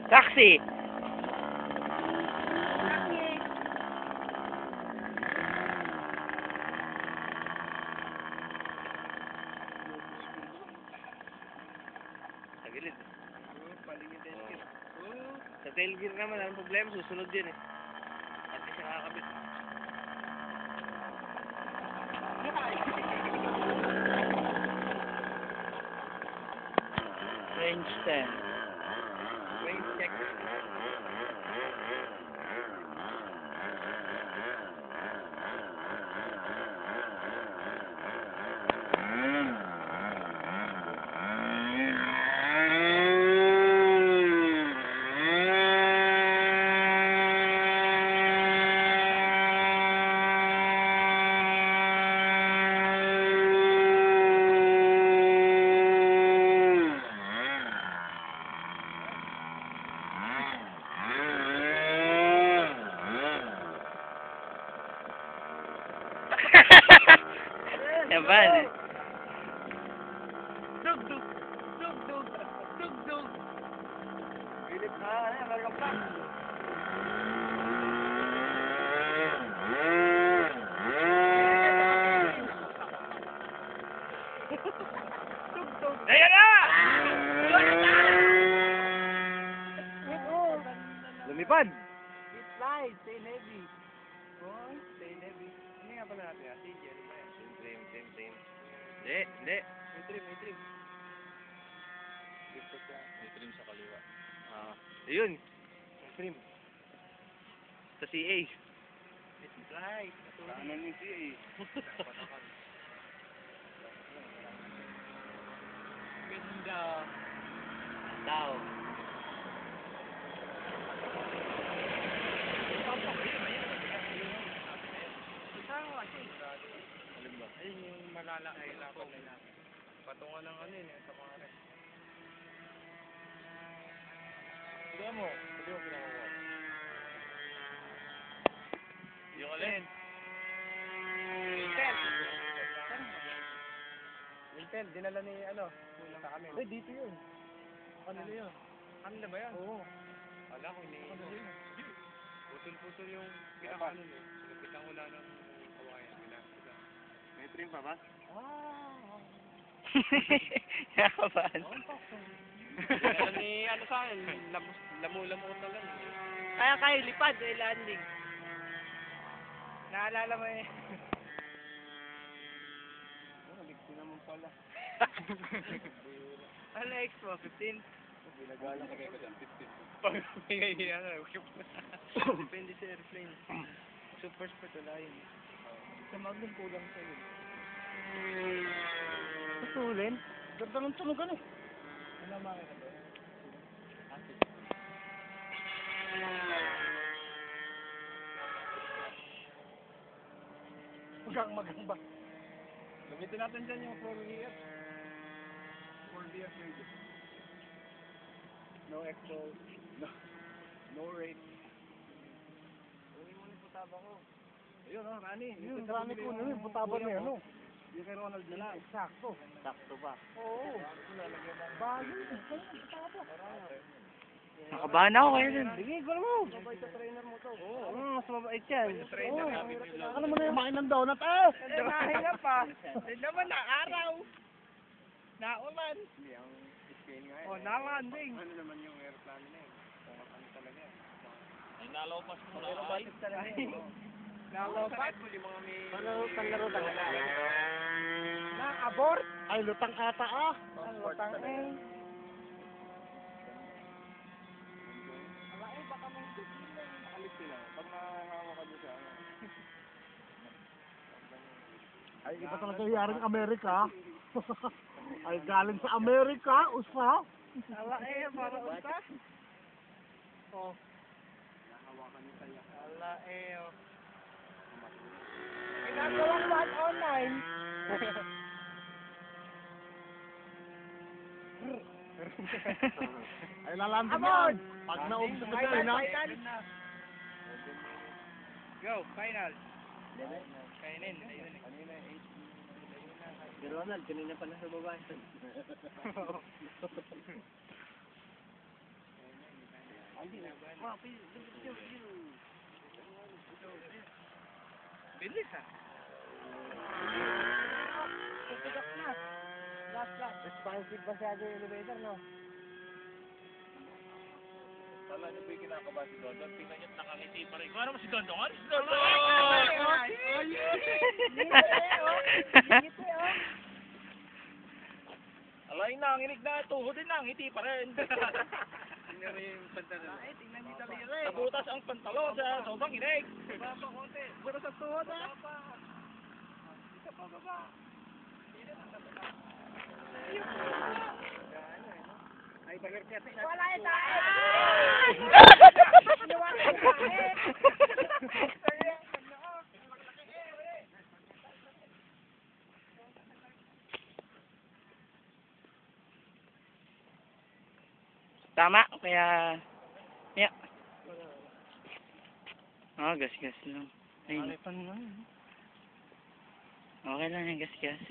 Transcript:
Taxi! Sa gilid. Paligid tail gear. Sa tail gear naman, ang problema, susunod din eh. At siya nakakabit. Range 10. Range check. Yaman eh. Dug dug. Dug dug. Dug dug. Bilip na. Welcome back. Dug dug. Ayan na! Lumipad. It's light. Stay heavy. Stay heavy. Hindi nga pala natin ah. Sige. Trim. Hindi. May trim. May trim sa kaliwa. Ayun. May trim. Sa CA. It's right. Ano yung CA? Ganda. Tao. Ayun yung malalaki lapan na natin. Patungan ng ano yun, sa mga rin. Sige mo pinakuha. Yung alin? Wintel, dinala ni ano, sa kami. Ay, dito yun. Kanila yun. Kanila ba yan? Oo. Wala ko, hindi. Putol-putol yung pinakano yun. Sinapitan ko na ng kawayan. May trim pa ba? Nakabahan. Alam ni ano sa akin, lamu-lamu na lang. Kaya lipad landing. Naalala mo eh. Naligti naman pala. Ano Expo? 15? Binagala ka kayo dyan, 15. Pag may depende sa airplane. Super sport wala yun. Sa Magnum kulang sa'yo. Putulin? Ganda ng tunugan eh. Ano makina to? Magang ba? Gamitin natin dyan yung 4VF. 4VF radio. No expo. No rate. Uwi mo yung putaba ko. Ayun o, Rani. Yung Rani ko na yung putaba na yun. Yung kay Ronald na lang. Sakto. Sakto ba? Oo. Bago yun. Nakabahan ako kayo dun. Sige, gano'n mo. Mabait sa trainer mo to. Oo. Mas mabait yan. Ano mo na yung kumain ng donut ah? Nahinga pa. Hindi naman na araw. Naulan. Hindi, ang scale nga yun. Nalanding. Ano naman yung aeroplano na yun? Kung ano talaga yan. Ay, nalopas mo na. Nalopas talaga yun. Nalopas? Panlaro talaga. Na-abort? Ay, lutang ata ah. Lutang eh. Baka mong tigil na yung nakalit sila. Pag nangangawa ka doon sa ano. Ay, iba talaga yaring Amerika. Ay, galing sa Amerika, usa. Ala eh, para usa. Oh. Nahawakan niya sa'yo. Ala eh, oh. Ginagawang 109. Ay, lalandin yan. Pag naubos ka dyan, ha? Go, final. Kainin. Si Ronald, kanina pa nasa babae. Bilis ah. Tutugas na. Last. Responsive masyado yung elevator, no? Wala niyo ba yung kinakaba si Dondon? Tingnan niyo, nakangiti pa rin. Ano mo si Dondon? Ano si Dondon? Alay na, nginig na. Tuhod din na, ngiti pa rin. Tingnan mo yung pantalon. Ay, tingnan niyo daliri. Nabutas ang pantalon sa sobrang nginig. Baba pa konti. Butas ang tuhod ha. Isa pa baba. Ay, pag-irkiyat. Wala yung tayo! Wala yung tayo! Tama, kaya... Yeah. Oh, gas-gas lang. Ayun. Ano pa naman? Okay lang yung gas-gas.